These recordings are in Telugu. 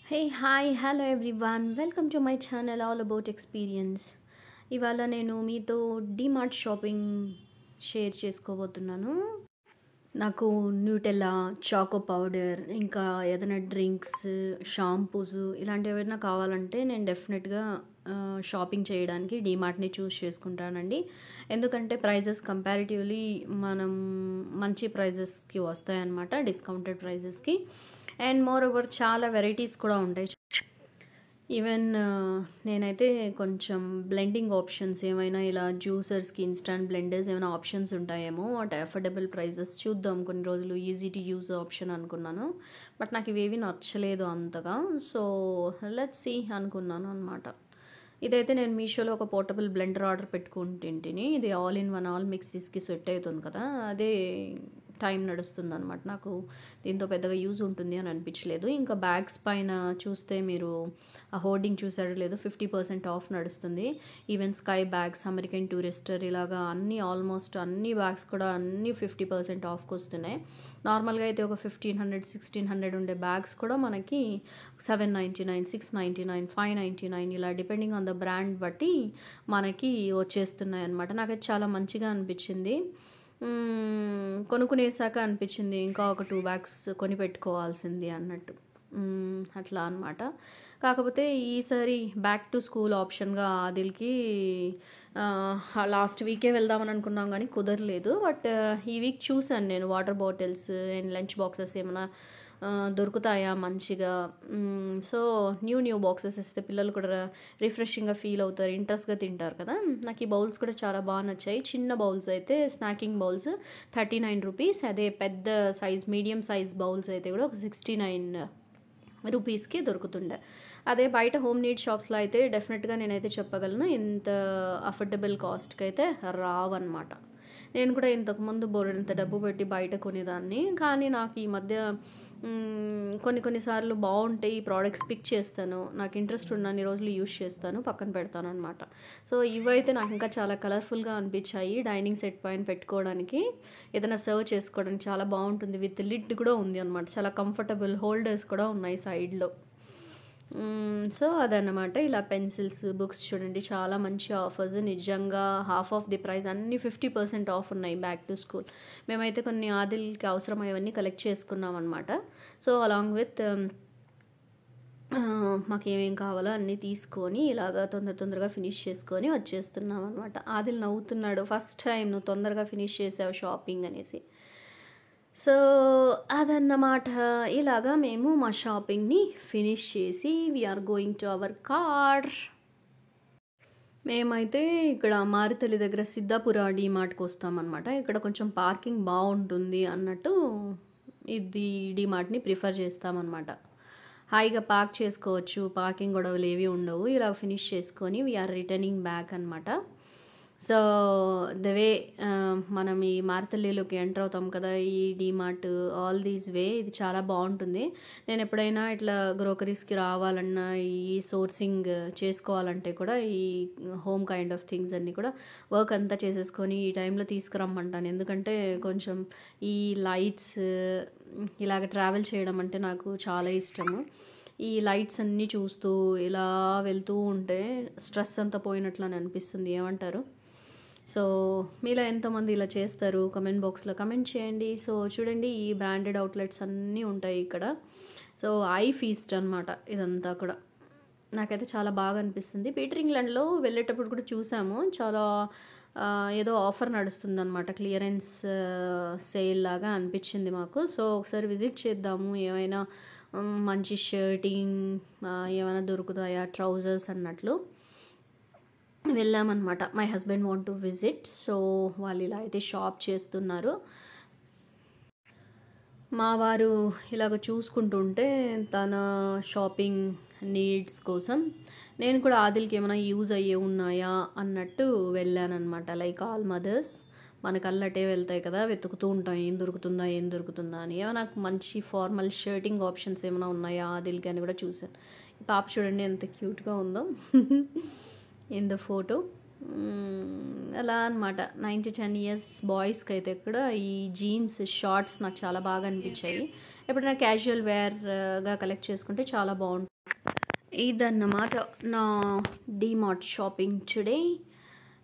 Hey hi hello everyone welcome to my channel all about experience. ఇవాళ నేను మీతో డీమార్ట్ షాపింగ్ షేర్ చేసుకోబోతున్నాను. నాకు న్యూటెల్లా, చాకో పౌడర్, ఇంకా ఏదైనా డ్రింక్స్, షాంపూస్ ఇలాంటివి ఏమైనా కావాలంటే నేను డెఫినెట్గా షాపింగ్ చేయడానికి డీమార్ట్ని చూస్ చేసుకుంటానండి. ఎందుకంటే ప్రైజెస్ కంపారిటివ్లీ మనం మంచి ప్రైజెస్కి వస్తాయన్నమాట, డిస్కౌంటెడ్ ప్రైజెస్కి. అండ్ మోర్ ఓవర్ చాలా వెరైటీస్ కూడా ఉంటాయి. ఈవెన్ నేనైతే కొంచెం బ్లెండింగ్ ఆప్షన్స్ ఏమైనా ఇలా జ్యూసర్స్కి ఇన్స్టాంట్ బ్లెండర్స్ ఏమైనా ఆప్షన్స్ ఉంటాయేమో అట్ అఫోర్డబుల్ ప్రైజెస్ చూద్దాం కొన్ని రోజులు, ఈజీ టు యూజ్ ఆప్షన్ అనుకున్నాను. బట్ నాకు ఇవేవి నచ్చలేదు అంతగా. సో లెట్స్ సీ అనుకున్నాను అనమాట. ఇదైతే నేను మీషోలో ఒక పోర్టబుల్ బ్లెండర్ ఆర్డర్ పెట్టుకుంటుంటిని. ఇది ఆల్ ఇన్ వన్ ఆల్ మిక్సీస్కి సెట్ అవుతుంది కదా, అదే టైం నడుస్తుంది అనమాట. నాకు దీంతో పెద్దగా యూజ్ ఉంటుంది అని అనిపించలేదు. ఇంకా బ్యాగ్స్ పైన చూస్తే మీరు ఆ హోర్డింగ్ చూసారో లేదో 50% ఆఫ్ నడుస్తుంది. Even sky bags, American Tourister, ఇలాగా అన్ని ఆల్మోస్ట్ అన్ని బ్యాగ్స్ కూడా అన్ని 50% ఆఫ్కి వస్తున్నాయి. నార్మల్గా అయితే ఒక 1500-1600 ఉండే బ్యాగ్స్ కూడా మనకి 799, 699, 599 ఇలా డిపెండింగ్ ఆన్ ద బ్రాండ్ బట్టి మనకి వచ్చేస్తున్నాయి అనమాట. నాకైతే చాలా మంచిగా అనిపించింది. కొనుక్కునేసాక అనిపించింది ఇంకా ఒక 2 బ్యాగ్స్ కొని పెట్టుకోవాల్సింది అన్నట్టు. అట్లా అనమాట. కాకపోతే ఈసారి బ్యాక్ టు స్కూల్ ఆప్షన్గా ఆదిల్కి లాస్ట్ వీకే వెళ్దామని అనుకున్నాం కానీ కుదరలేదు. బట్ ఈ వీక్ చూశాను నేను water bottles and lunch boxes ఏమైనా దొరుకుతాయా మంచిగా. సో న్యూ బాక్సెస్ ఇస్తే పిల్లలు కూడా రిఫ్రెషింగ్గా ఫీల్ అవుతారు, ఇంట్రెస్ట్గా తింటారు కదా. నాకు ఈ బౌల్స్ కూడా చాలా బాగా నచ్చాయి. చిన్న బౌల్స్ అయితే స్నాకింగ్ బౌల్స్ 39 రూపీస్, అదే పెద్ద సైజ్ మీడియం సైజ్ బౌల్స్ అయితే కూడా ఒక 69 రూపీస్కి దొరుకుతుండే. అదే బయట హోమ్ నీడ్ షాప్స్లో అయితే డెఫినెట్గా నేనైతే చెప్పగలను ఇంత అఫోర్డబుల్ కాస్ట్కి అయితే రావన్నమాట. నేను కూడా ఇంతకుముందు బోరెంత డబ్బు పెట్టి బయట కొనేదాన్ని, కానీ నాకు ఈ మధ్య కొన్నిసార్లు బాగుంటాయి ఈ ప్రోడక్ట్స్ పిక్ చేస్తాను, నాకు ఇంట్రెస్ట్ ఉన్నన్ని రోజులు యూజ్ చేస్తాను, పక్కన పెడతాను అనమాట. సో ఇవైతే నాకు ఇంకా చాలా కలర్ఫుల్గా అనిపించాయి. డైనింగ్ సెట్ పైన పెట్టుకోవడానికి, ఏదైనా సర్వ్ చేసుకోవడానికి చాలా బాగుంటుంది. విత్ లిడ్ కూడా ఉంది అనమాట, చాలా కంఫర్టబుల్. హోల్డర్స్ కూడా ఉన్నాయి సైడ్లో. సో అదన్నమాట. ఇలా పెన్సిల్స్, బుక్స్ చూడండి చాలా మంచి ఆఫర్స్, నిజంగా హాఫ్ ఆఫ్ ది ప్రైస్, అన్ని 50% ఆఫ్ ఉన్నాయి బ్యాక్ టు స్కూల్. మేమైతే కొన్ని ఆదిల్కి అవసరమయ్యేవన్నీ కలెక్ట్ చేసుకున్నాం అనమాట. సో అలాంగ్ విత్ మాకు ఏమేం కావాలో అన్నీ తీసుకొని ఇలాగా తొందరగా ఫినిష్ చేసుకొని వచ్చేస్తున్నాం అనమాట. ఆదిల్ నవ్వుతున్నాడు, ఫస్ట్ టైం నువ్వు తొందరగా ఫినిష్ చేసావు షాపింగ్ అనేసి. సో అదన్నమాట. ఇలాగా మేము మా షాపింగ్ని ఫినిష్ చేసి we are going to our car. మేమైతే ఇక్కడ మారుతల్లి దగ్గర సిద్ధాపుర డీమార్ట్కి వస్తామన్నమాట. ఇక్కడ కొంచెం పార్కింగ్ బాగుంటుంది అన్నట్టు ఇది డీమార్ట్ని ప్రిఫర్ చేస్తామన్నమాట. హాయిగా పార్క్ చేసుకోవచ్చు, పార్కింగ్ గొడవలు ఏవి ఉండవు. ఇలా ఫినిష్ చేసుకొని వీఆర్ రిటర్నింగ్ బ్యాక్ అనమాట. సో ద వే మనం ఈ మార్తల్లిలోకి ఎంటర్ అవుతాం కదా, ఈ డీమార్ట్ ఆల్ దీస్ వే ఇది చాలా బాగుంటుంది. నేను ఎప్పుడైనా ఇట్లా గ్రోకరీస్కి రావాలన్నా, ఈ సోర్సింగ్ చేసుకోవాలంటే కూడా ఈ హోమ్ కైండ్ ఆఫ్ థింగ్స్ అన్నీ కూడా వర్క్ అంతా చేసేసుకొని ఈ టైంలో తీసుకురమ్మంటాను. ఎందుకంటే కొంచెం ఈ లైట్స్ ఇలాగ ట్రావెల్ చేయడం అంటే నాకు చాలా ఇష్టము. ఈ లైట్స్ అన్నీ చూస్తూ ఇలా వెళ్తూ ఉంటే స్ట్రెస్ అంతా పోయినట్లు అని అనిపిస్తుంది. ఏమంటారు? సో మీలో ఎంతమంది ఇలా చేస్తారు కమెంట్ బాక్స్లో కమెంట్ చేయండి. సో చూడండి, ఈ బ్రాండెడ్ అవుట్లెట్స్ అన్నీ ఉంటాయి ఇక్కడ. సో ఐ ఫీస్ట్ అనమాట ఇదంతా కూడా. నాకైతే చాలా బాగా అనిపిస్తుంది. పీటర్ ఇంగ్లాండ్లో వెళ్ళేటప్పుడు కూడా చూసాము, చాలా ఏదో ఆఫర్ నడుస్తుంది అనమాట, క్లియరెన్స్ సేల్ లాగా అనిపించింది మాకు. సో ఒకసారి విజిట్ చేద్దాము, ఏమైనా మంచి షర్టింగ్ ఏమైనా దొరుకుతాయా, ట్రౌజర్స్ అన్నట్లు వెళ్ళామన్నమాట. My husband want to visit. So వాళ్ళు ఇలా అయితే షాప్ చేస్తున్నారు. మా వారు ఇలాగ చూసుకుంటుంటే తన షాపింగ్ నీడ్స్ కోసం నేను కూడా ఆదిల్కి ఏమైనా యూజ్ అయ్యే ఉన్నాయా అన్నట్టు వెళ్ళానమాట. లైక్ ఆల్ మదర్స్ మన కళ్ళటే వెళ్తాయి కదా, వెతుకుతూ ఉంటాం ఏం దొరుకుతుందా అని. ఏమైనా నాకు మంచి ఫార్మల్ షర్టింగ్ ఆప్షన్స్ ఏమైనా ఉన్నాయా ఆదిల్కి అని కూడా చూశాను. పాప చూడండి ఎంత క్యూట్గా ఉందో ఇన్ ద ఫోటో. అలా అనమాట. 9 to 10 years బాయ్స్కి అయితే కూడా ఈ జీన్స్ షార్ట్స్ నాకు చాలా బాగా అనిపించాయి. ఎప్పుడైనా క్యాజువల్ వేర్గా కలెక్ట్ చేసుకుంటే చాలా బాగుంటుంది. ఇదన్నమాట నా డీమార్ట్ షాపింగ్ టుడే.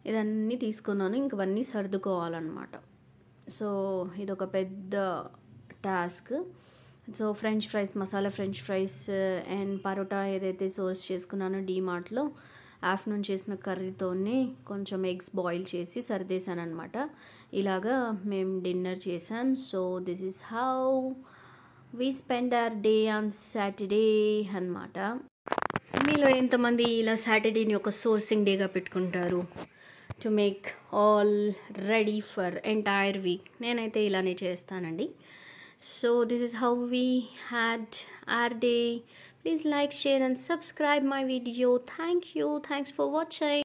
ఇదన్నీ తీసుకున్నాను, ఇంకవన్నీ సర్దుకోవాలన్నమాట. సో ఇదొక పెద్ద task. So French fries, masala French fries and parotta ఏదైతే సోర్స్ చేసుకున్నానో డీమార్ట్లో, ఆఫ్టర్నూన్ చేసిన కర్రీతోనే కొంచెం ఎగ్స్ బాయిల్ చేసి సర్దేశాను అనమాట. ఇలాగా మేము డిన్నర్ చేసాం. So this is how we spend our day on Saturday అనమాట. మీలో ఎంతమంది ఇలా సాటర్డేని ఒక సోర్సింగ్ డేగా పెట్టుకుంటారు to make all ready for entire week? నేనైతే ఇలానే చేస్తానండి. So this is how we had our day. Please like, share and subscribe my video. Thank you. Thanks for watching.